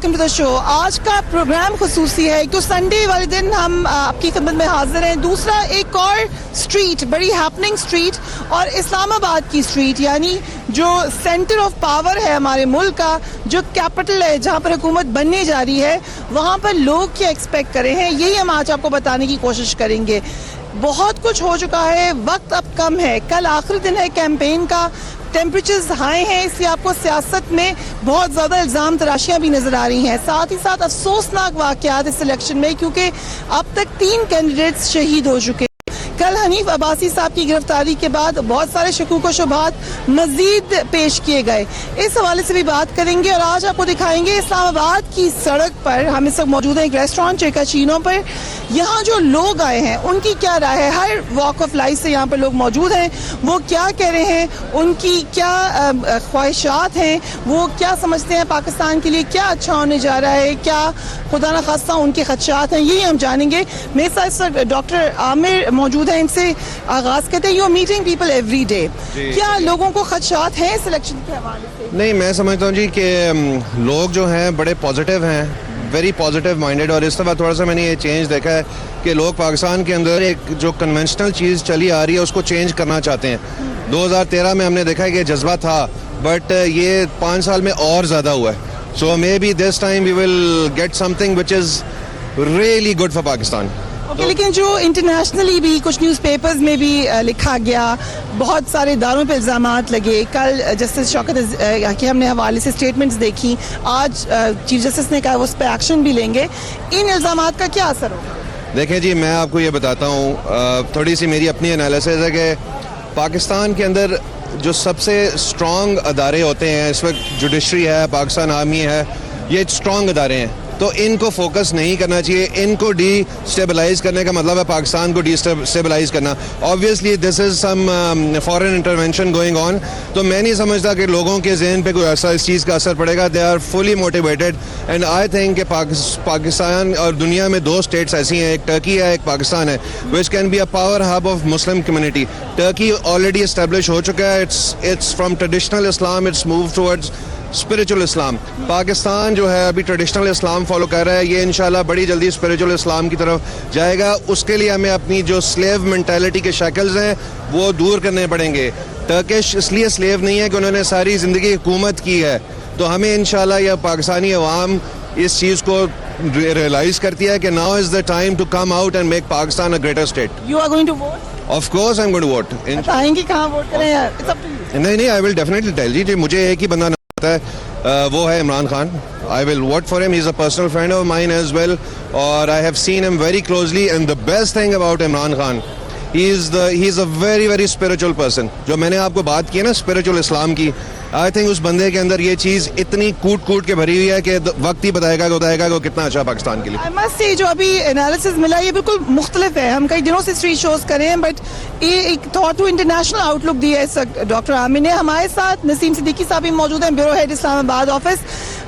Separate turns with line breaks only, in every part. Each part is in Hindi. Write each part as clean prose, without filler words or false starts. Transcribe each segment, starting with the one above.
Welcome to the show. आज का प्रोग्राम खुसूसी है। एक तो संडे वाले दिन हम आपकी खिदमत में हाजिर हैं, दूसरा एक और स्ट्रीट, बड़ी हैपनिंग स्ट्रीट और इस्लामाबाद की स्ट्रीट, यानी जो सेंटर ऑफ पावर है हमारे मुल्क का, जो कैपिटल है जहाँ पर हुकूमत बनने जा रही है, वहाँ पर लोग क्या एक्सपेक्ट कर रहे हैं, यही हम आज आपको बताने की कोशिश करेंगे। बहुत कुछ हो चुका है, वक्त अब कम है, कल आखिरी दिन है कैंपेन का, टेम्परेचर्स हाई हैं, इसलिए आपको सियासत में बहुत ज़्यादा इल्ज़ाम तराशियाँ भी नज़र आ रही हैं। साथ ही साथ अफसोसनाक वाक़यात इस इलेक्शन में, क्योंकि अब तक 3 कैंडिडेट्स शहीद हो चुके। कल हनीफ अब्बासी साहब की गिरफ्तारी के बाद बहुत सारे शकूक व शुबहात मजीद पेश किए गए। इस हवाले से भी बात करेंगे और आज आपको दिखाएंगे इस्लामाबाद की सड़क पर। हम इस वक्त मौजूद हैं एक रेस्टोरेंट चेकाचीनो पर। यहाँ जो लोग आए हैं उनकी क्या राय है, हर वॉक ऑफ लाइफ से यहाँ पर लोग मौजूद हैं, वो क्या कह रहे हैं, उनकी क्या ख्वाहिशात हैं, वो क्या समझते हैं पाकिस्तान के लिए क्या अच्छा होने जा रहा है, क्या खुदा न खास्ता उनके खदशात हैं, यही हम जानेंगे। मेरे साथ इस वक्त डॉक्टर आमिर मौजूद हैं, इनसे आगाज करते हैं। You are meeting people every day, क्या लोगों को खदशात हैं इस इलेक्शन के हवाले से?
नहीं, मैं समझता हूँ जी कि लोग जो हैं बड़े पॉजिटिव हैं, वेरी पॉजिटिव माइंडेड। और इस दफ़ा थोड़ा सा मैंने ये चेंज देखा है कि लोग पाकिस्तान के अंदर एक जो कन्वेंशनल चीज़ चली आ रही है उसको चेंज करना चाहते हैं। 2013 में हमने देखा है कि जज्बा था, बट ये 5 साल में और ज़्यादा हुआ है। So maybe this time we will get something which is really good for Pakistan.
लेकिन जो इंटरनेशनली भी कुछ न्यूज़पेपर्स में भी लिखा गया, बहुत सारे इदारों पर इल्ज़ामात लगे। कल जस्टिस शौकत के हमने हवाले से स्टेटमेंट्स देखी, आज चीफ जस्टिस ने कहा वो उस पर एक्शन भी लेंगे। इन इल्ज़ामात का क्या असर होगा?
देखें जी, मैं आपको ये बताता हूँ, थोड़ी सी मेरी अपनी एनालिसिस है कि पाकिस्तान के अंदर जो सबसे स्ट्रॉन्ग अदारे होते हैं इस वक्त, जुडिशरी है, पाकिस्तान आर्मी है, ये स्ट्रॉन्ग अदारे हैं, तो इनको फोकस नहीं करना चाहिए। इनको डिस्टेबलाइज करने का मतलब है पाकिस्तान को डिस्टेबलाइज करना। Obviously this is some foreign intervention going on. तो मैं नहीं समझता कि लोगों के जहन पे कोई ऐसा इस चीज़ का असर पड़ेगा। They are fully motivated and I think कि पाकिस्तान और दुनिया में 2 स्टेट्स ऐसी हैं, एक टर्की है, एक पाकिस्तान है, which can be a power hub of Muslim community. Turkey already establish हो चुका है, it's from traditional Islam, it's move towards spiritual Islam. Pakistan जो है अभी ट्रेडिशनल इस्लाम फॉलो कर रहा है, ये इंशाल्लाह बड़ी जल्दी स्पिरिचुअल इस्लाम की तरफ जाएगा। उसके लिए हमें अपनी जो स्लेव मेंटालिटी के शक्ल्स हैं वो दूर करने पड़ेंगे। टर्किश इसलिए स्लेव नहीं है कि उन्होंने सारी ज़िंदगी हुकूमत की है, तो हमें इंशाल्लाह यह पाकिस्तानी अवाम इस चीज़ को रियलाइज करती है कि now is the time to come out and make Pakistan a greater state.
You are going to vote?
Of course I am going to vote.
बताएंगे कहाँ वोट करें यार? It's up to you.
नहीं, आई विल डेफिनेटली टेल जी, मुझे एक ही बंदा है, वो है Imran Khan. I will vote for him, he is a personal friend of mine as well, और I have seen him very closely. And the best thing about Imran Khan, he is a very very spiritual person. जो मैंने आपको बात की है ना स्पिरिचुअल इस्लाम की, आई थिंक उस बंदे के अंदर ये चीज़ इतनी कूट के भरी हुई है कि वक्त ही बताएगा कि वो कितना अच्छा पाकिस्तान के लिए।
आई मस्ट से जो अभी एनालिसिस मिला ये बिल्कुल मुख्तलिफ है। हम कई दिनों से स्ट्रीट शोज कर रहे हैं, बट ये एक थॉट टू इंटरनेशनल आउटलुक दिया है डॉक्टर आमिर ने। हमारे साथ नसीम सिद्दीकी साहब भी मौजूद हैं, ब्यूरो हेड इस्लामाबाद ऑफिस।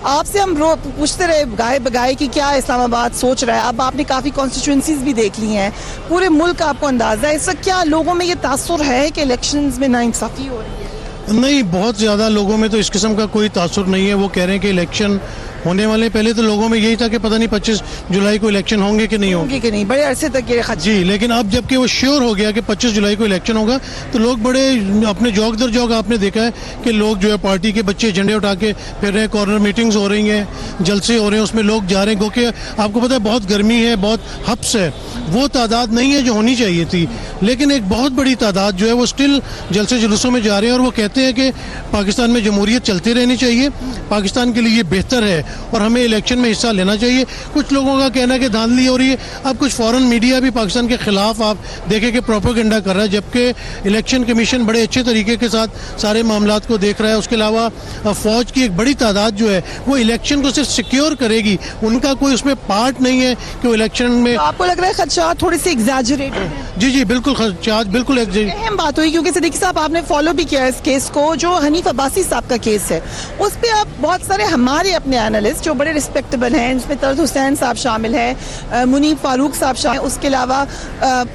आपसे हम पूछते रहे गाय बगाए कि क्या इस्लामाबाद सोच रहा है। अब आपने काफ़ी कॉन्स्टिट्यूंसीज भी देख ली हैं, पूरे मुल्क का आपको अंदाज़ा है इस वक्त, क्या लोगों में ये तासुर है कि इलेक्शंस में नाइंसाफ़ी हो रही है?
नहीं, बहुत ज़्यादा लोगों में तो इस किस्म का कोई तासुर नहीं है। वो कह रहे हैं कि इलेक्शन होने वाले, पहले तो लोगों में यही था कि पता नहीं 25 जुलाई को इलेक्शन होंगे कि नहीं होंगे
कि नहीं, बड़े अरसे तक ये
जी। लेकिन अब जबकि वो श्योर हो गया कि 25 जुलाई को इलेक्शन होगा, तो लोग बड़े अपने जौक दर जौक, आपने देखा है कि लोग जो है पार्टी के बच्चे झंडे उठा के फिर रहे, कॉर्नर मीटिंग्स हो रही हैं, जलसे हो रहे हैं, उसमें लोग जा रहे हैं, क्योंकि आपको पता है बहुत गर्मी है, बहुत हब्स है। वो तादाद नहीं है जो होनी चाहिए थी, लेकिन एक बहुत बड़ी तादाद जो है वो स्टिल जलसे जुलूसों में जा रहे हैं, और वो कहते हैं कि पाकिस्तान में जमहूरियत चलती रहनी चाहिए, पाकिस्तान के लिए ये बेहतर है और हमें इलेक्शन में हिस्सा लेना चाहिए। कुछ लोगों का कहना है कि धांधली हो रही है। अब कुछ फॉरेन मीडिया भी पाकिस्तान के खिलाफ आप देखें कि प्रोपेगेंडा कर रहा है, जबकि इलेक्शन कमीशन बड़े अच्छे तरीके के साथ सारे मामलात को देख रहा है। उसके अलावा फौज की एक बड़ी तादाद जो है वो इलेक्शन को सिर्फ सिक्योर करेगी, उनका कोई उसमें पार्ट नहीं है कि वो इलेक्शन में।
तो आपको लग रहा है खदशात थोड़े से एग्जैजरेटेड हैं?
जी, बिल्कुल खदशात बिल्कुल
अहम बात हुई, क्योंकि सिद्दीकी साहब आपने फॉलो भी किया इस केस को, जो हनीफ अब्बासी साहब का केस है, उस पर आप बहुत सारे हमारे अपने एनालिस्ट जो बड़े रिस्पेक्टेबल हैं, इसमें तलत हुसैन साहब शामिल हैं, मुनीब फारूक साहब शामिल हैं, उसके अलावा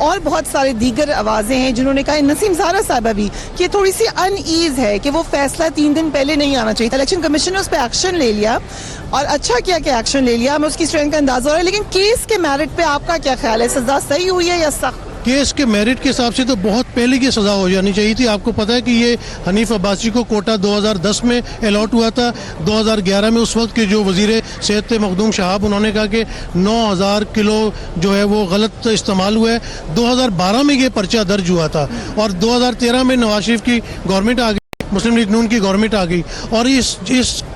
और बहुत सारे दीगर आवाज़ें हैं जिन्होंने कहा, नसीम ज़ारा साहबा भी, कि थोड़ी सी अनईज़ है कि वो फैसला 3 दिन पहले नहीं आना चाहिए। इलेक्शन कमीशन ने उस पर एक्शन ले लिया और अच्छा किया कि एक्शन ले लिया, हमें उसकी स्ट्रेंथ का अंदाजा हो रहा है। लेकिन केस के मेरिट पे आपका क्या ख्याल है, सजा सही हुई है या सख्त?
केस के मेरिट के हिसाब से तो बहुत पहले की सज़ा हो जानी चाहिए थी। आपको पता है कि ये हनीफ अब्बासी को कोटा 2010 में अलॉट हुआ था। 2011 में उस वक्त के जो वजीर सेहत थे मखदूम शहाब, उन्होंने कहा कि 9000 किलो जो है वो गलत इस्तेमाल हुआ है। 2012 में ये पर्चा दर्ज हुआ था और 2013 में नवाज शरीफ की गवर्नमेंट आ गई, मुस्लिम लीग नून की गवर्नमेंट आ गई और इस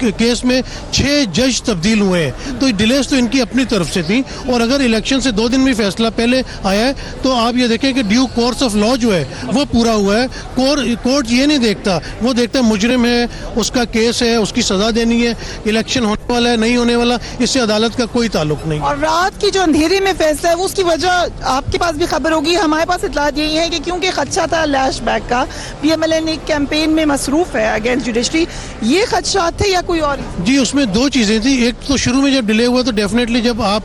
केस में 6 जज तब्दील हुए हैं। तो डिलेस तो इनकी अपनी तरफ से थी और अगर इलेक्शन से 2 दिन में फैसला पहले आया है तो आप ये देखें कि ड्यू कोर्स ऑफ लॉ जो है वो पूरा हुआ है। कोर्ट ये नहीं देखता, वो देखता है मुजरिम है, उसका केस है, उसकी सजा देनी है, इलेक्शन होने वाला है नहीं होने वाला, इससे अदालत का कोई ताल्लुक नहीं।
और रात की जो अंधेरे में फैसला है वो उसकी वजह आपके पास भी खबर होगी, हमारे पास इतलात यही है कि क्योंकि खदशा था लैश बैक का, PMLN एक कैंपेन में मसरूफ है अगेंस्ट जुडिशरी, ये खदशात थे या कोई और?
जी, उसमें 2 चीज़ें थी। एक तो शुरू में जब डिले हुआ तो डेफिनेटली जब आप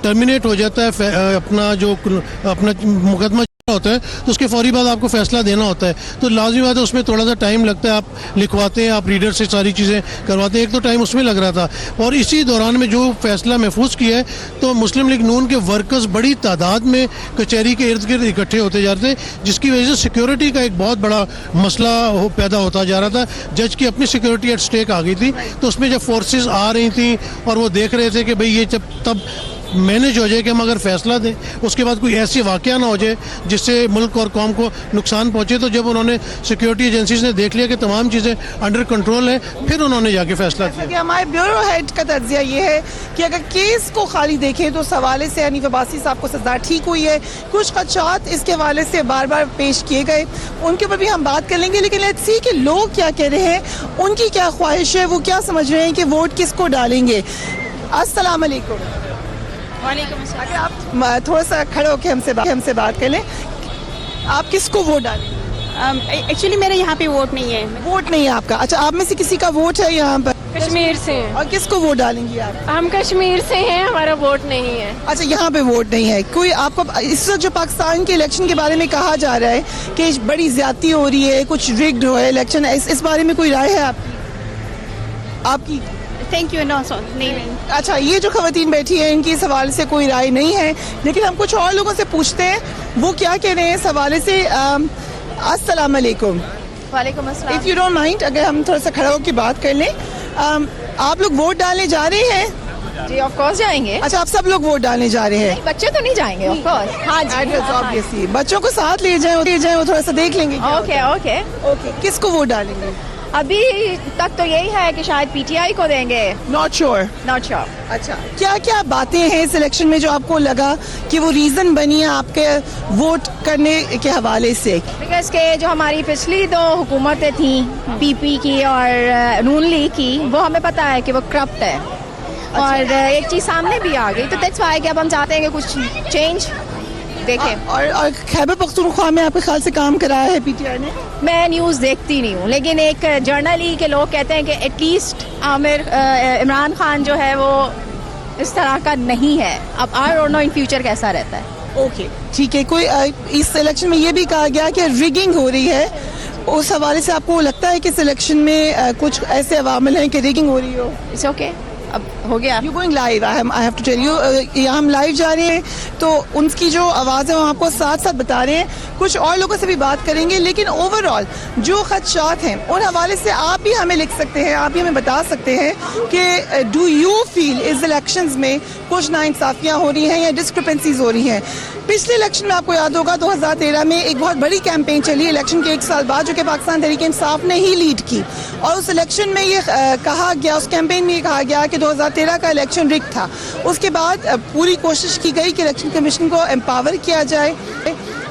टर्मिनेट हो जाता है अपना मुकदमा होता है तो उसके फौरी बाद आपको फैसला देना होता है, तो लाजमी बात है उसमें थोड़ा सा टाइम लगता है। आप लिखवाते हैं, आप रीडर से सारी चीज़ें करवाते हैं, एक तो टाइम उसमें लग रहा था। और इसी दौरान में जो फैसला महफूज किया है तो मुस्लिम लीग नून के वर्कर्स बड़ी तादाद में कचहरी के इर्द गिर्द इकट्ठे होते जा रहे थे, जिसकी वजह से सिक्योरिटी का एक बहुत बड़ा मसला पैदा होता जा रहा था। जज की अपनी सिक्योरिटी एट स्टेक आ गई थी, तो उसमें जब फोर्सेज आ रही थी और वो देख रहे थे कि भाई ये जब तब मैनेज हो जाए कि हम अगर फैसला दें उसके बाद कोई ऐसी वाकया ना हो जाए जिससे मुल्क और कौम को नुकसान पहुंचे, तो जब उन्होंने सिक्योरिटी एजेंसीज ने देख लिया कि तमाम चीज़ें अंडर कंट्रोल है, फिर उन्होंने जाके फैसला किया।
हमारे ब्यूरो हेड का तज्जिया ये है कि अगर केस को खाली देखें तो उस हवाले से हनीफ अब्बासी साहब को सजा ठीक हुई है, कुछ खदशात इसके हवाले से बार बार पेश किए गए, उनके ऊपर भी हम बात कर लेंगे। लेकिन लेट्स सी कि लोग क्या कह रहे हैं, उनकी क्या ख्वाहिश है, वो क्या समझ रहे हैं कि वोट किसको डालेंगे। अस्सलाम वालेकुम। अगर आप थोड़ा सा खड़े होकर हमसे बात कर लें, आप किसको वोट डालेंगे?
एक्चुअली मेरे यहाँ पे वोट नहीं है।
वोट नहीं है आपका? अच्छा, आप में से किसी का वोट है यहाँ पर?
कश्मीर से हैं।
और किसको वोट डालेंगी आप?
हम कश्मीर से हैं, हमारा वोट नहीं है।
अच्छा, यहाँ पे वोट नहीं है कोई आपको? इस वक्त जो पाकिस्तान के इलेक्शन के बारे में कहा जा रहा है कि बड़ी ज्यादती हो रही है, कुछ रिग्ड हो है इलेक्शन, इस बारे में कोई राय है आपकी?
Thank you. नो सर, नहीं।
अच्छा, ये जो खवातीन बैठी है इनकी इस हवाले से कोई राय नहीं है, लेकिन हम कुछ और लोगों से पूछते हैं वो क्या कह रहे हैं इस हवाले से। अस्सलाम वालेकुम।
वालेकुम अस्सलाम।
इफ़ यू डोंट माइंड, अगर हम थोड़ा सा खड़ा होकर बात कर लें, आप लोग वोट डालने जा रहे हैं?
जी ऑफ कोर्स जाएंगे।
अच्छा, आप सब लोग वोट डालने जा रहे हैं?
बच्चे तो नहीं जाएंगे ऑफ कोर्स। हाँ जी,
ऑब्वियसली बच्चों को साथ ले जाएं वो थोड़ा सा देख लेंगे।
ओके ओके
ओके, किसको वोट डालेंगे?
अभी तक तो यही है कि शायद PTI को देंगे।
Not sure.
Not sure.
अच्छा, क्या क्या बातें हैं इस इलेक्शन में जो आपको लगा कि वो रीजन बनी है आपके वोट करने के हवाले से?
बिकॉज के जो हमारी पिछली 2 हुकूमतें थी, PP की और नून लीग की, वो हमें पता है कि वो करप्ट है। और एक चीज सामने भी आ गई, तो दैट्स व्हाई कि अब हम चाहते हैं कि कुछ चेंज देखें।
और खैबर पख्तूनख्वा में आपके ख्याल से काम कराया है PTI ने?
मैं न्यूज़ देखती नहीं हूँ, लेकिन एक जर्नली के लोग कहते हैं कि एटलीस्ट इमरान खान जो है वो इस तरह का नहीं है। अब I don't know in future कैसा रहता है।
ओके, ठीक है। कोई इस इलेक्शन में ये भी कहा गया कि रिगिंग हो रही है, उस हवाले से आपको लगता है कि इस इलेक्शन में कुछ ऐसे अवामिल हैं कि रिगिंग हो रही हो?
इट्स ओके, अब हो गया।
You going live? I have to tell you, यहाँ हम लाइव जा रहे हैं तो उनकी जो आवाज़ है वो आपको साथ साथ बता रहे हैं। कुछ और लोगों से भी बात करेंगे, लेकिन ओवरऑल जो खदशात हैं उन हवाले से आप भी हमें लिख सकते हैं, आप भी हमें बता सकते हैं कि डू यू फील इस इलेक्शंस में कुछ नाइंसाफियाँ हो रही हैं या डिस्क्रिपेंसीज हो रही हैं? पिछले इलेक्शन में आपको याद होगा 2013 में एक बहुत बड़ी कैंपेन चली इलेक्शन के 1 साल बाद, जो कि पाकिस्तान तहरीक इंसाफ ने ही लीड की, और उस इलेक्शन में ये कहा गया, उस कैंपेन में ये कहा गया कि 2013 का इलेक्शन रिग था। उसके बाद पूरी कोशिश की गई कि इलेक्शन कमीशन को एम्पावर किया जाए।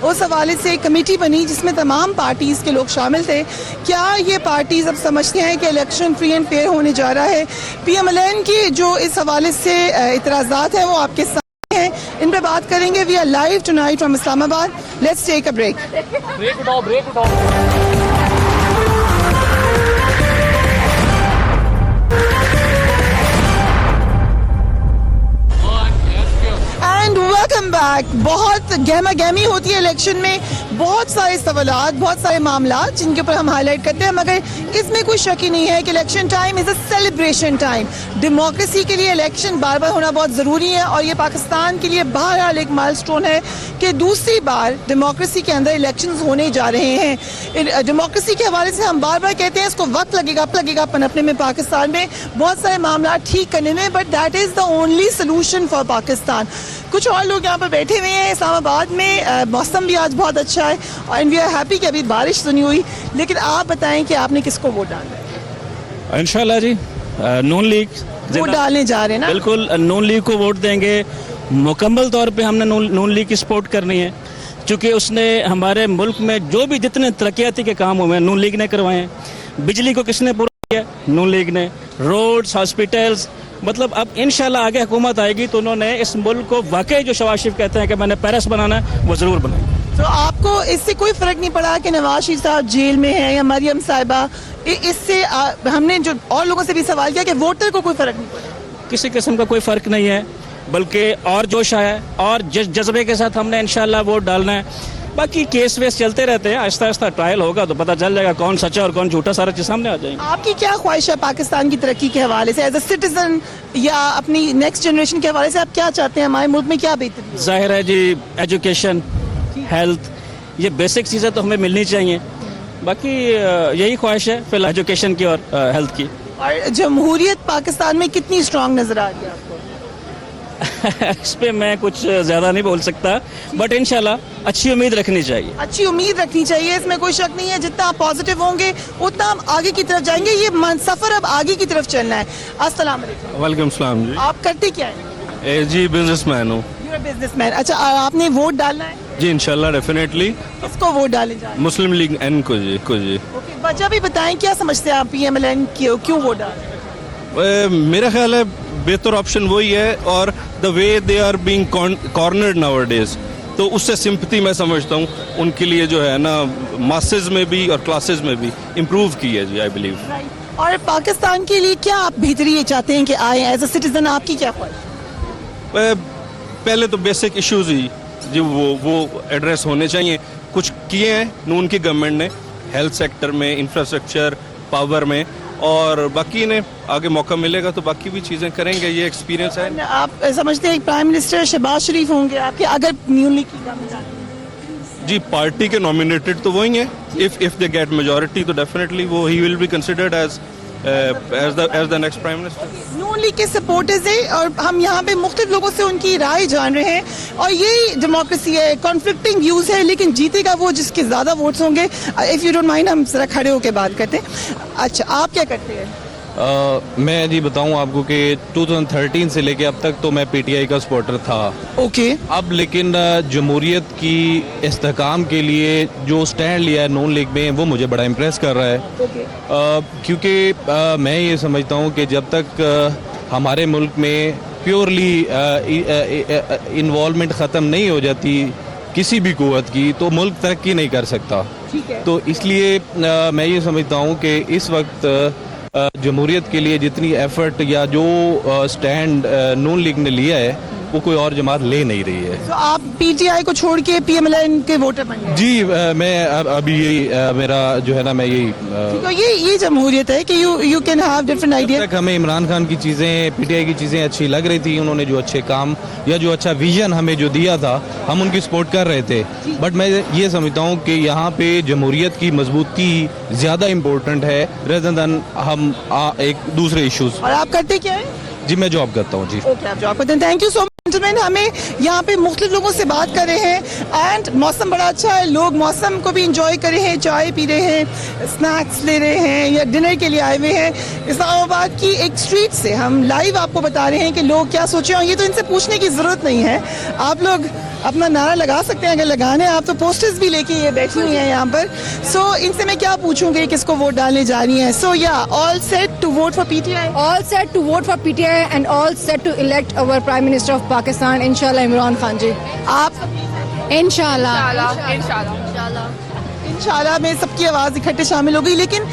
उस हवाले से एक कमेटी बनी जिसमें तमाम पार्टीज़ के लोग शामिल थे। क्या ये पार्टीज़ अब समझते हैं कि इलेक्शन फ्री एंड फेयर होने जा रहा है? PMLN की जो इस हवाले से इतराज़ात हैं वो आपके सामने हैं, इन पर बात करेंगे। We are live tonight from Islamabad. Let's take a break.
Break उठाओ।
Welcome back. बहुत गहमा गहमी होती है इलेक्शन में, बहुत सारे सवालात, बहुत सारे मामला जिनके ऊपर हम हाईलाइट करते हैं, मगर इसमें कोई शक ही नहीं है कि election time is a celebration time. Democracy के लिए इलेक्शन बार बार होना बहुत ज़रूरी है और ये पाकिस्तान के लिए बहरहाल एक माइलस्टोन है कि दूसरी बार डेमोक्रेसी के अंदर इलेक्शंस होने जा रहे हैं। डेमोक्रेसी के हवाले से हम बार बार कहते हैं इसको वक्त लगेगा पनपने में पाकिस्तान में, बहुत सारे मामला ठीक करने में, but that is the only solution for Pakistan. कुछ और लोग यहाँ पर बैठे हुए हैं इस्लामाबाद में। मौसम भी आज बहुत अच्छा है और वी आर हैप्पी कि अभी बारिश तो नहीं हुई, लेकिन आप बताएं कि आपने किसको वोट डालना है?
इंशाल्लाह जी नून लीग
वोट डालने जा रहे हैं ना?
बिल्कुल नून लीग को वोट देंगे। मुकम्मल तौर पे हमने नून लीग की सपोर्ट करनी है, क्योंकि उसने हमारे मुल्क में जो भी जितने तरक्याती के काम हुए हैं नून लीग ने करवाए हैं। बिजली को किसने पूरा किया? नून लीग ने। रोड्स, हॉस्पिटल्स, मतलब अब इंशाल्लाह आगे हुकूमत आएगी तो उन्होंने इस मुल्क को वाकई जो शहबाज शरीफ कहते हैं कि मैंने पेरिस बनाना है, वो ज़रूर बनाए।
तो आपको इससे कोई फर्क नहीं पड़ा कि नवाज शरीफ साहब जेल में हैं या मरियम साहिबा? इससे हमने जो और लोगों से भी सवाल किया कि वोटर को कोई फर्क नहीं पड़ा?
किसी किस्म का कोई फ़र्क नहीं है, बल्कि और जोश आया और जज्बे के साथ हमने इंशाल्लाह वोट डालना है। बाकी केस वेस चलते रहते हैं, आहिस्ता आहिस्ता ट्रायल होगा तो पता चल जाएगा कौन सच्चा और कौन झूठा, सारा चीज़ सामने आ जाएंगे।
आपकी क्या ख्वाहिश है पाकिस्तान की तरक्की के हवाले से, एज अ सिटीजन या अपनी नेक्स्ट जनरेशन के हवाले से आप क्या चाहते हैं? हमारे मुल्क में क्या बेहतरी?
जाहिर है जी, एजुकेशन, हेल्थ, ये बेसिक चीज़ें तो हमें मिलनी चाहिए। बाकी यही ख्वाहिश है फिलहाल एजुकेशन की और हेल्थ की।
और जमहूरियत पाकिस्तान में कितनी स्ट्रांग नजर आ रही है आपको?
इस पे मैं कुछ ज़्यादा नहीं बोल सकता, बट इंशाल्लाह अच्छी उम्मीद रखनी चाहिए।
अच्छी उम्मीद रखनी चाहिए, इसमें कोई शक नहीं है। जितना आप पॉजिटिव होंगे उतना हम आगे की तरफ जाएंगे। ये सफर अब आगे की तरफ चलना है। अस्सलाम वालेकुम।
वालेकुम सलाम जी।
आप करते क्या है?
जी बिजनेसमैन हूँ।
You're a businessman। अच्छा, आपने वोट डालना है?
जी इंशाल्लाह डेफिनेटली।
किसको वोट डालने जा रहे हैं?
मुस्लिम लीग एन को जी।
ओके, वजह भी बताएं, क्या समझते हैं आप PMLN क्यों वोट डाल रहे हैं?
मेरा ख्याल है बेहतर ऑप्शन वही है, और the way they are being cornered nowadays, तो उससे सिंपैथी मैं समझता हूँ उनके लिए जो है ना, मासेस में भी और क्लासेस में भी इम्प्रूव की है जी, आई बिलीव।
और पाकिस्तान के लिए क्या आप बेहतरी चाहते हैं कि आए एज अ सिटीजन? आपकी क्या ख्वाहिश?
पहले तो बेसिक इश्यूज ही जो वो एड्रेस होने चाहिए। कुछ किए हैं नून की गवर्नमेंट ने हेल्थ सेक्टर में, इंफ्रास्ट्रक्चर, पावर में, और बाकी ने आगे मौका मिलेगा तो बाकी भी चीज़ें करेंगे। ये एक्सपीरियंस है।
आप समझते हैं प्राइम मिनिस्टर शहबाज शरीफ होंगे आपके अगर न्यू लीग की गवर्नमेंट?
जी पार्टी के नॉमिनेटेड तो वही हैं। इफ दे गेट मेजॉरिटी तो डेफिनेटली वो ही will be considered as the next prime minister.
Noon League के सपोर्टर्स है और हम यहाँ पे मुख्तलिफ लोगों से उनकी राय जान रहे हैं और यही डेमोक्रेसी है। कॉन्फ्लिक्टिंग व्यूज है, लेकिन जीतेगा वो जिसके ज्यादा वोट्स होंगे। इफ यू डोंट माइंड हम जरा खड़े होकर बात करते हैं। अच्छा, आप क्या करते हैं?
मैं जी बताऊं आपको कि 2013 से लेके अब तक तो मैं PTI का सपोर्टर था।
ओके।
अब लेकिन जमहूरियत की इस्तेहकाम के लिए जो स्टैंड लिया है नून लीग में, वो मुझे बड़ा इम्प्रेस कर रहा है।
ओके।
क्योंकि मैं ये समझता हूं कि जब तक हमारे मुल्क में प्योरली इन्वॉल्वमेंट ख़त्म नहीं हो जाती किसी भी कुव्वत की, तो मुल्क तरक्की नहीं कर सकता।
ठीक है।
तो इसलिए मैं ये समझता हूँ कि इस वक्त जमहूरियत के लिए जितनी एफर्ट या जो स्टैंड नून लीग ने लिया है वो कोई और जमात ले नहीं रही है।
तो आप PTI को छोड़ के PMLN के वोटर बन गए?
जी मैं अभी यही मेरा जो है ना, मैं यही
तो ये जमहूरियत है कि you can have different idea.
हमें इमरान खान की चीज़ें, PTI की चीज़ें अच्छी लग रही थी। उन्होंने जो अच्छे काम या जो अच्छा विजन हमें जो दिया था, हम उनकी सपोर्ट कर रहे थे। बट मैं ये समझता हूँ कि यहाँ पे जमहूरियत की मजबूती ज़्यादा इम्पोर्टेंट है रेदर देन हम एक दूसरे इशूज़।
और आप करते क्या है?
जी मैं जॉब करता हूँ जी।
ओके, आप जॉब करते हैं। Thank you so much. हमें यहाँ पे मुख्तलिफ लोगों से बात कर रहे हैं एंड मौसम बड़ा अच्छा है। लोग मौसम को भी इंजॉय कर रहे हैं, चाय पी रहे हैं, स्नैक्स ले रहे हैं या डिनर के लिए आए हुए हैं। इस्लामाबाद की एक स्ट्रीट से हम लाइव आपको बता रहे हैं कि लोग क्या सोच रहे हैं। ये तो इनसे पूछने की ज़रूरत नहीं है, आप लोग अपना नारा लगा सकते हैं अगर लगाना है। आप तो पोस्टर्स भी लेके ये बैठी हुई हैं यहाँ पर। सो इनसे मैं क्या पूछूंगी, किसको वोट डालने जा रही हैं? So yeah all set to vote for PTI?
All set to vote for PTI and all set to elect our Prime Minister of Pakistan, Inshallah Imran Khan ji.
आप?
Inshallah.
इंशाल्लाह में सबकी आवाज़ इकट्ठे शामिल हो गई। लेकिन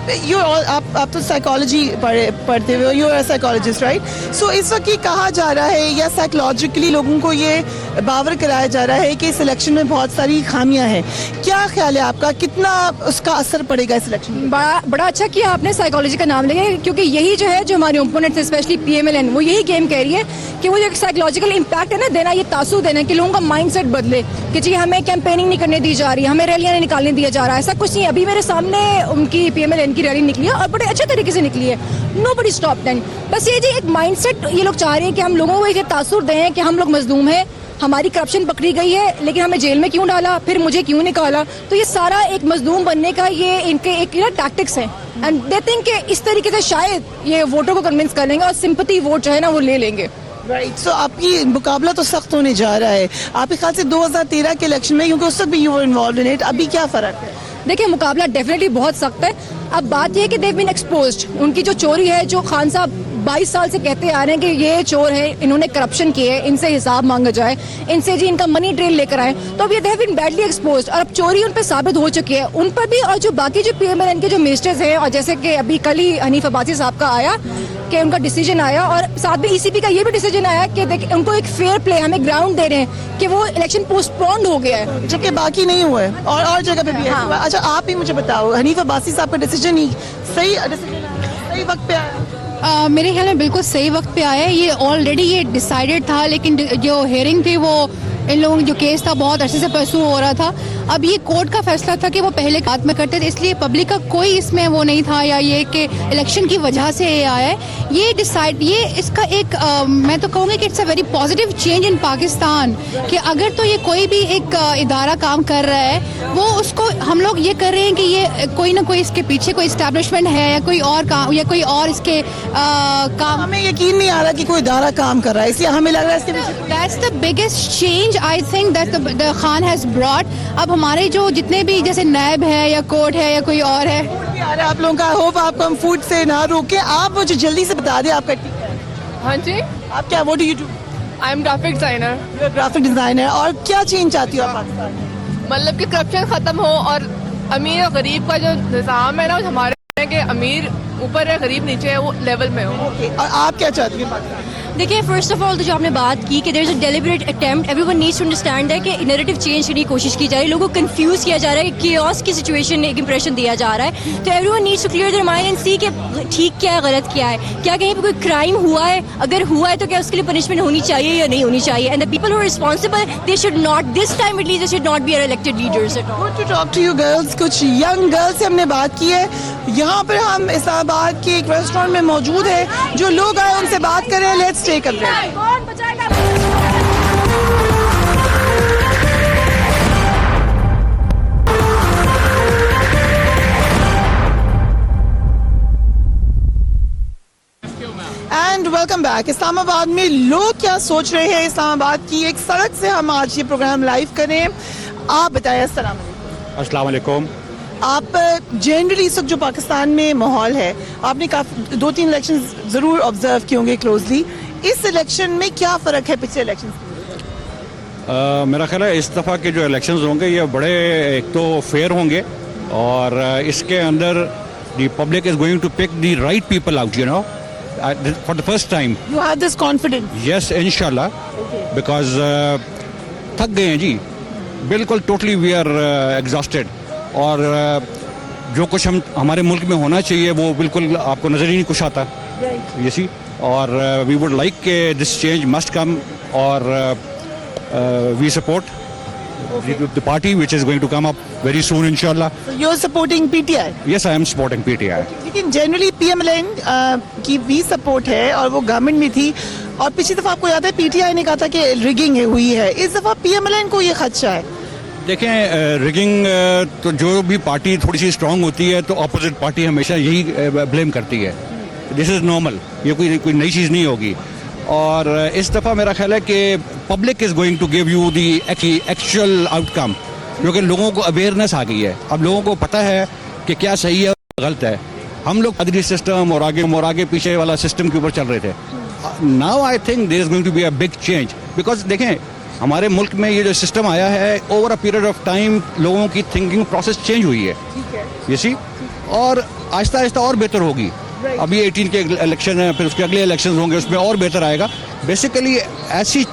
आप तो साइकोलॉजी पढ़ते हुए हो, यू आर साइकोलॉजिस्ट राइट? सो इस वक्त ये कहा जा रहा है या साइकोलॉजिकली लोगों को ये बावर कराया जा रहा है कि इस इलेक्शन में बहुत सारी खामियां हैं। क्या ख्याल है आपका, कितना उसका असर पड़ेगा इस इलेक्शन में?
बड़ा अच्छा किया आपने साइकोलॉजी का नाम लिया, क्योंकि यही जो है जो हमारे ओपोनेंट्स स्पेशली PMLN वो यही गेम कह रही है कि वो जो साइकोलॉजिकल इम्पैक्ट है ना देना, ये तासुर देना कि लोगों का माइंडसेट बदले कि जी हमें कैंपेनिंग नहीं करने दी जा रही, हमें रैलियां नहीं निकालने दिया जा रहा है। ऐसा कुछ नहीं है। अभी मेरे सामने उनकी PMLN की रैली निकली है और बड़े अच्छे तरीके से निकली है। Nobody stop them. बस ये जी एक माइंडसेट ये लोग चाह रहे हैं कि हम लोगों को ये तासुर दें कि हम लोग मजलूम हैं, हमारी करप्शन पकड़ी गई है, लेकिन हमें जेल में क्यों डाला, फिर मुझे क्यों निकाला। तो ये सारा एक मजलूम बनने का ये इनके एक टैक्टिक्स हैं एंड दे थिंक कि इस तरीके से शायद ये वोटों को कन्विंस कर लेंगे और सिंपैथी वोट जो है ना वो ले लेंगे।
राइट, सो आपकी मुकाबला तो सख्त होने जा रहा है आपके ख्याल से 2013 के इलेक्शन में, क्योंकि उस वक्त भी you were involved in it, अभी क्या फर्क है?
देखिए मुकाबला डेफिनेटली बहुत सख्त है। अब बात यह है कि देव बीन एक्सपोज्ड, उनकी जो चोरी है, जो खान साहब 22 साल से कहते आ रहे हैं कि ये चोर है, इन्होंने करप्शन की है, इनसे हिसाब मांगा जाए, इनसे जी इनका मनी ट्रेल लेकर आए, तो अब ये देव बीन बैडली एक्सपोज्ड और अब चोरी उन पर साबित हो चुकी है, उन पर भी। और जो बाकी जो PMLN के जो मिनिस्टर्स हैं, और जैसे कि अभी कल ही हनीफ अब्बासी साहब का आया कि उनका डिसीजन आया, और साथ में ECP का ये भी डिसीजन आया कि देखिए उनको एक फेयर प्ले, हमें ग्राउंड दे रहे हैं कि वो इलेक्शन पोस्टपोन्ड हो गया है,
जबकि बाकी नहीं हुआ है और जगह पे भी है।
हाँ।
अच्छा, आप ही मुझे बताओ, हनीफ अब्बासी साहब का डिसीजन ही सही वक्त पे आया?
मेरे ख्याल में बिल्कुल सही वक्त पे आया है। ये ऑलरेडी ये डिसाइडेड था, लेकिन जो हेयरिंग थी वो इन लोगों जो केस था बहुत अरसे से परसू हो रहा था। अब ये कोर्ट का फैसला था कि वो पहले हाथ में करते थे, इसलिए पब्लिक का कोई इसमें वो नहीं था या ये कि इलेक्शन की वजह से ये आया है। ये इसका एक मैं तो कहूँगी कि it's a very positive change in Pakistan कि अगर तो ये कोई भी एक इदारा काम कर रहा है, वो उसको हम लोग ये कर रहे हैं कि ये कोई ना कोई इसके पीछे कोई इस्टेब्लिशमेंट है या कोई और काम या कोई और इसके काम।
हमें यकीन नहीं आ रहा कि कोई इदारा काम कर रहा है, इसलिए हमें लग रहा है इसके पीछे
that's the biggest change I think that the Khan has brought. अब हमारे जो जितने भी जैसे नायब है या कोर्ट है या कोई और है,
आप लोगों का होप आपको हम फूड से ना रोके। आप मुझे जल्दी से बता दें आपका क्या है?
हाँ जी,
आप क्या, what do you do?
I am graphic designer.
You are graphic designer. और क्या चेंज चाहती हो आप पाकिस्तान में?
मतलब कि करप्शन खत्म हो और अमीर और गरीब का जो निज़ाम है ना, हमारे के अमीर ऊपर है, गरीब नीचे है, वो लेवल में हो।
और आप क्या चाहती हैं पाकिस्तान?
देखिए फर्स्ट ऑफ ऑल तो जो आपने बात की कि there is a deliberate attempt, everyone needs to understand है कि नैरेटिव चेंज करने की कोशिश की जा रही है, लोगों को कंफ्यूज किया जा रहा है, केओस की सिचुएशन एक इंप्रेशन दिया जा रहा है। तो everyone needs to clear their mind and see कि ठीक क्या है, गलत क्या है, क्या कहीं पे कोई क्राइम हुआ है, अगर हुआ है तो क्या उसके लिए पनिशमेंट होनी चाहिए या नहीं होनी चाहिए। And the people who are responsible they should not this time at least they should not be our elected leaders at all.
Good to talk to you girls. कुछ यंग गर्ल्स से हमने बात की है। यहाँ पर हम इस्लामाबाद के एक रेस्टोरेंट में मौजूद है, जो लोग आए उनसे बात करें। Let's take a break. And welcome back. Islamabad में लोग क्या सोच रहे हैं, इस्लामाबाद की एक सड़क से हम आज ये प्रोग्राम लाइव करें। आप बताएं। अस्सलाम वालेकुम। आप जनरली इस वक्त जो पाकिस्तान में माहौल है, आपने काफी 2-3 इलेक्शन जरूर ऑब्जर्व किए होंगे क्लोजली। इस इलेक्शन में क्या फ़र्क है पिछले इलेक्शन से?
मेरा ख्याल है इस दफ़ा के जो इलेक्शंस होंगे ये बड़े एक तो फेयर होंगे और इसके अंदर the public is going to pick the right people out, you know, for the first time.
You have this confidence?
Yes, इंशाल्लाह, बिकॉज थक गए हैं जी, बिल्कुल टोटली वी आर एग्जॉस्टेड, और जो कुछ हमारे मुल्क में होना चाहिए वो बिल्कुल आपको नज़र ही नहीं कुछ आता, ये सी। और वी वुड लाइक के दिस चेंज मस्ट कम, और we support the party which is going to come up very soon इंशाल्लाह।
You are supporting PTI?
Yes, I am supporting PTI।
लेकिन जनरली PMLN की भी सपोर्ट है और वो गवर्नमेंट में थी, और पिछली दफा आपको याद है PTI ने कहा था कि रिगिंग हुई है। इस दफा PMLN को ये खदशा है।
देखें, रिगिंग तो जो भी पार्टी थोड़ी सी स्ट्रांग होती है तो अपोजिट पार्टी हमेशा यही ब्लेम करती है। दिस इज़ नॉर्मल, ये कोई नई चीज़ नहीं होगी। और इस दफ़ा मेरा ख्याल है कि public is going to give you the actual outcome, क्योंकि लोगों को अवेयरनेस आ गई है। अब लोगों को पता है कि क्या सही है और गलत है। हम लोग पादरी सिस्टम और आगे पीछे वाला सिस्टम के ऊपर चल रहे थे। Now I think there is going to be a big change, because देखें हमारे मुल्क में ये जो सिस्टम आया है, over a period of time लोगों की थिंकिंग प्रोसेस चेंज हुई है, ये सी, और आहिस्ता आहिस्ता और बेहतर होगी। अभी 18 के इलेक्शन है, फिर उसके अगले इलेक्शन होंगे, उसमें और बेहतर आएगा। बेसिकली ऐसी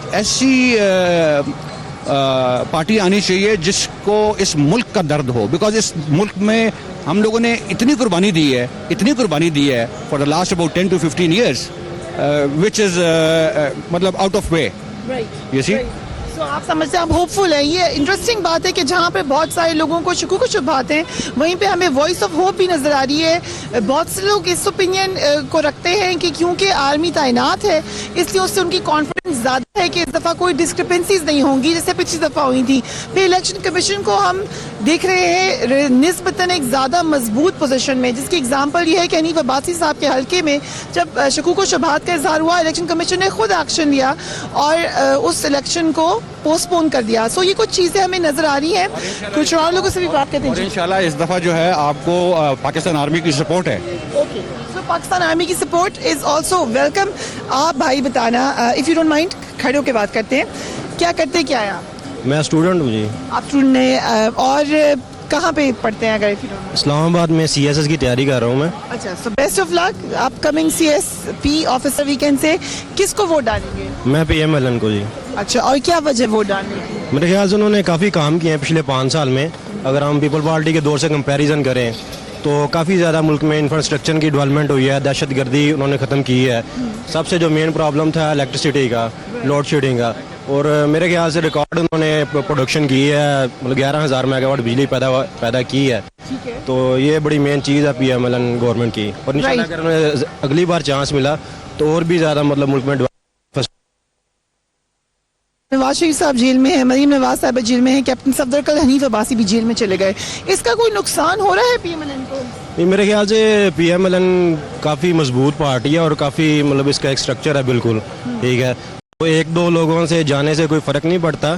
पार्टी आनी चाहिए जिसको इस मुल्क का दर्द हो, बिकॉज इस मुल्क में हम लोगों ने इतनी कुर्बानी दी है for the last about 10 to 15 years, which is मतलब out of way, you see.
तो आप समझते हैं, आप होपफुल है। ये इंटरेस्टिंग बात है कि जहाँ पे बहुत सारे लोगों को शुकूक शुबहात हैं, वहीं पे हमें वॉइस ऑफ होप भी नजर आ रही है। बहुत से लोग इस ओपिनियन को रखते हैं कि क्योंकि आर्मी तैनात है इसलिए उससे उनकी कॉन्फिडेंस ज़्यादा है कि इस दफ़ा कोई डिस्क्रिपेंसीज नहीं होंगी जैसे पिछली दफ़ा हुई थी। फिर इलेक्शन कमीशन को हम देख रहे हैं निस्बतन एक ज़्यादा मजबूत पोजीशन में, जिसकी एग्जांपल ये है कि हनीफ अब्बासी साहब के हल्के में जब शकूक व शुबहात का इजहार हुआ, इलेक्शन कमीशन ने खुद एक्शन लिया और उस इलेक्शन को पोस्टपोन कर दिया। सो ये कुछ चीज़ें हमें नजर आ रही हैं। कुछ और लोगों से भी बात करते हैं।
इंशाल्लाह इस दफ़ा जो है आपको पाकिस्तान आर्मी की सपोर्ट है।
ओके, सो पाकिस्तान आर्मी की सपोर्ट इज ऑल्सो वेलकम। आप भाई बताना, इफ़ यू डोंट माइंड, खड़े होकर बात करते हैं। क्या करते क्या है आप?
मैं स्टूडेंट हूँ जी।
आप स्टूडेंट हैं और कहाँ पे पढ़ते हैं? अगर if you don't mind.
Islamabad में CSS की तैयारी कर रहा हूँ मैं।
अच्छा, so best of luck upcoming CSP officer weekend से। किसको वोट डालेंगे?
मैं PMLN को जी।
अच्छा, और क्या वजह वोट डालने की?
मेरे ख्याल से उन्होंने काफ़ी काम किए हैं पिछले 5 साल में। अगर हम पीपल पार्टी के दौर से कंपैरिजन करें तो काफ़ी ज़्यादा मुल्क में इंफ्रास्ट्रक्चर की डेवलपमेंट हुई है, दहशतगर्दी उन्होंने ख़त्म की है। सबसे जो मेन प्रॉब्लम था इलेक्ट्रिसिटी का, लोड शेडिंग का, और मेरे ख्याल से रिकॉर्ड उन्होंने प्रोडक्शन की है, मतलब 11,000 मेगावाट बिजली पैदा की है। तो ये बड़ी मेन चीज़ है PMLN गवर्नमेंट की। और इंशाल्लाह अगर उन्हें अगली बार चांस मिला तो और भी ज़्यादा मतलब मुल्क में।
नवाज शरीफ साहब जेल में है, मरीम नवाज साहब जेल में है, कैप्टन सफदर, कल हनीफ अब्बासी भी जेल में चले गए। इसका कोई नुकसान हो रहा है PMLN को?
नहीं, मेरे ख्याल से PMLN काफ़ी मजबूत पार्टी है और काफ़ी मतलब इसका एक स्ट्रक्चर है बिल्कुल, ठीक है। तो 1-2 लोगों से जाने से कोई फ़र्क नहीं पड़ता।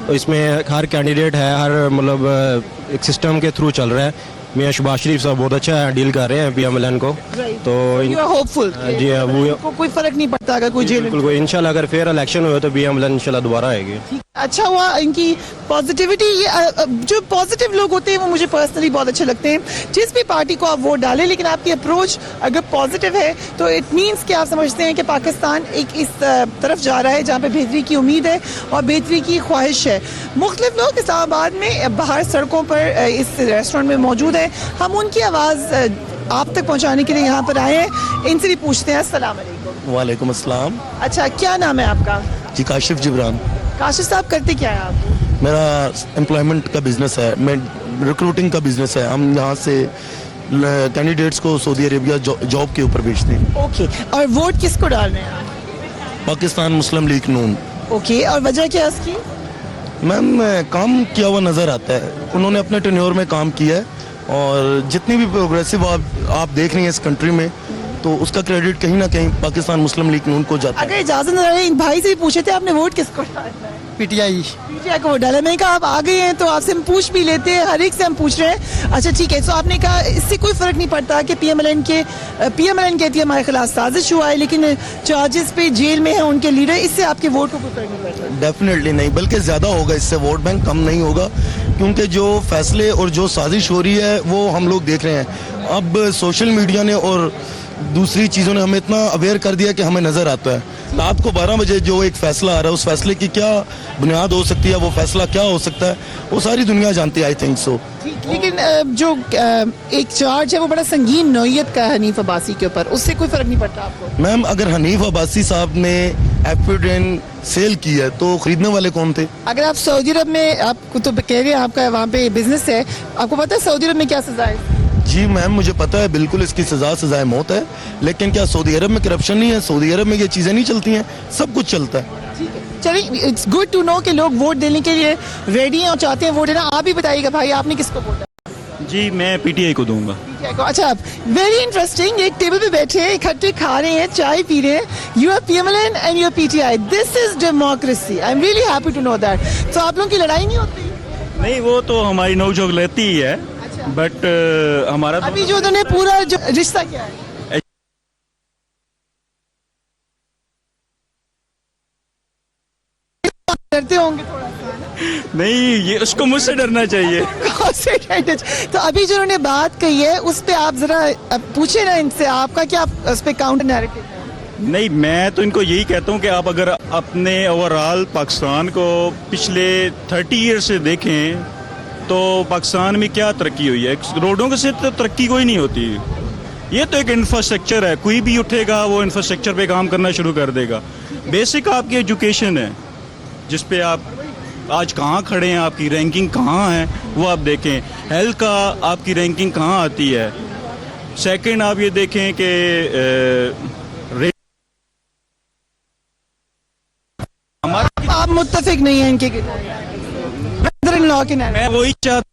तो इसमें हर कैंडिडेट है, हर मतलब एक सिस्टम के थ्रू चल रहा है। मियां शहबाज शरीफ साहब बहुत अच्छा डील कर रहे हैं PMLN को। तो
यू आर होपफुल
जी हाँ, वो
कोई फर्क नहीं पड़ता अगर कोई जेल।
बिल्कुल, इंशाल्लाह अगर फेयर इलेक्शन हुए तो PMLN इंशाल्लाह दोबारा आएगी।
अच्छा हुआ इनकी पॉजिटिविटी। जो पॉजिटिव लोग होते हैं वो मुझे पर्सनली बहुत अच्छे लगते हैं। जिस भी पार्टी को आप वोट डालें, लेकिन आपकी अप्रोच अगर पॉजिटिव है तो इट मीन्स कि आप समझते हैं कि पाकिस्तान एक इस तरफ जा रहा है जहाँ पे बेहतरी की उम्मीद है और बेहतरी की ख्वाहिश है। मुख्तलिफ लोग इस्लामाबाद में बाहर सड़कों पर इस रेस्टोरेंट में मौजूद हैं। हम उनकी आवाज़ आप तक पहुँचाने के लिए यहाँ पर आए हैं। इनसे भी पूछते हैं। अस्सलाम वालेकुम।
वालेकुम अस्सलाम।
अच्छा, क्या नाम है आपका?
जी, काशिफ जिब्रान।
काशिफ साहब, करते क्या है आप?
मेरा एम्प्लॉयमेंट का बिजनेस है, मैं रिक्रूटिंग का बिजनेस है। हम यहाँ से कैंडिडेट्स को सऊदी अरेबिया जॉब के ऊपर भेजते हैं।
ओके, और वोट किसको डालने हैं?
पाकिस्तान मुस्लिम लीग नून।
ओके, और वजह क्या है उसकी?
मैम, काम किया हुआ नज़र आता है। उन्होंने अपने टेन्योर में काम किया है और जितनी भी प्रोग्रेसिव आप देख रही हैं इस कंट्री में, तो उसका क्रेडिट कहीं ना कहीं पाकिस्तान मुस्लिम लीग नून को जाता है।
अगर इजाजत न रहे, इन भाई से भी पूछे थे आपने वोट किसको डाला है? PTI को वोट डाला। मैंने कहा आप आ गए हैं तो आपसे हम पूछ भी लेते हैं, हर एक से हम पूछ रहे हैं। अच्छा ठीक है, तो आपने कहा इससे कोई फर्क नहीं पड़ता कि PMLN कहती है हमारे खिलाफ साजिश हुआ है, लेकिन चार्जेस पे जेल में है उनके लीडर, इससे आपके वोट को कोई फर्क नहीं पड़ता?
डेफिनेटली नहीं, बल्कि ज़्यादा होगा। इससे वोट बैंक कम नहीं होगा, क्योंकि जो फैसले और जो साजिश हो रही है वो हम लोग देख रहे हैं। अब सोशल मीडिया ने और दूसरी चीज़ों ने हमें इतना अवेयर कर दिया कि हमें नज़र आता है रात को 12 बजे जो एक फैसला आ रहा है, उस फैसले की क्या बुनियाद हो सकती है, वो फैसला क्या हो सकता है, वो सारी दुनिया जानती है। I think so.
लेकिन जो एक चार्ज है वो बड़ा संगीन नौयत का है हनीफ अब्बासी के ऊपर, उससे कोई फर्क नहीं पड़ता आपको?
मैम, अगर हनीफ अब्बासी साहब ने एफिडेंट सेल की है तो खरीदने वाले कौन थे?
अगर आप सऊदी अरब में, आपको तो कह रहे हैं आपका वहाँ पे बिजनेस है, आपको पता है सऊदी अरब में क्या सजा है?
जी मैम, मुझे पता है बिल्कुल, इसकी सजाए मौत है। लेकिन क्या सऊदी अरब में करप्शन नहीं है? सऊदी अरब में ये चीज़ें नहीं चलती हैं? सब कुछ चलता है।
चलिए, इट्स गुड टू नो कि लोग वोट देने के लिए रेडी हैं और चाहते हैं वोट देना। आप भी बताइएगा भाई, आपने किसको वोट डाला?
जी, मैं PTI को दूंगा।
PTI को। अच्छा, वेरी इंटरेस्टिंग। एक टेबल पे बैठे हैं, इकट्ठे खा रहे हैं, चाय पी रहे हैं। You are PMLN and you are PTI। This is democracy. I am really happy to know that. तो आप लोगों की लड़ाई नहीं होती?
नहीं, वो तो हमारी नोक-झोंक रहती ही है, बट हमारा
अभी जो उन्होंने पूरा रिश्ता क्या है? डरते होंगे थोड़ा
नहीं, ये उसको मुझसे डरना चाहिए।
तो अभी जो उन्होंने बात कही है उस पे आप जरा पूछे ना इनसे, आपका क्या उस पे काउंटर नैरेटिव है?
नहीं, मैं तो इनको यही कहता हूँ कि आप अगर अपने ओवरऑल पाकिस्तान को पिछले 30 ईयर से देखें तो पाकिस्तान में क्या तरक्की हुई है। रोडों के से तो तरक्की कोई नहीं होती। ये तो एक इंफ्रास्ट्रक्चर है, कोई भी उठेगा वो इंफ्रास्ट्रक्चर पे काम करना शुरू कर देगा। बेसिक आपकी एजुकेशन है जिस पे आप आज कहाँ खड़े हैं, आपकी रैंकिंग कहाँ है वो आप देखें। हेल्थ का आपकी रैंकिंग कहाँ आती है। सेकंड आप ये देखें कि
आप मुत्तफिक नहीं है इनके ब्रदर इन लॉ के नाम?
मैं वही चाहता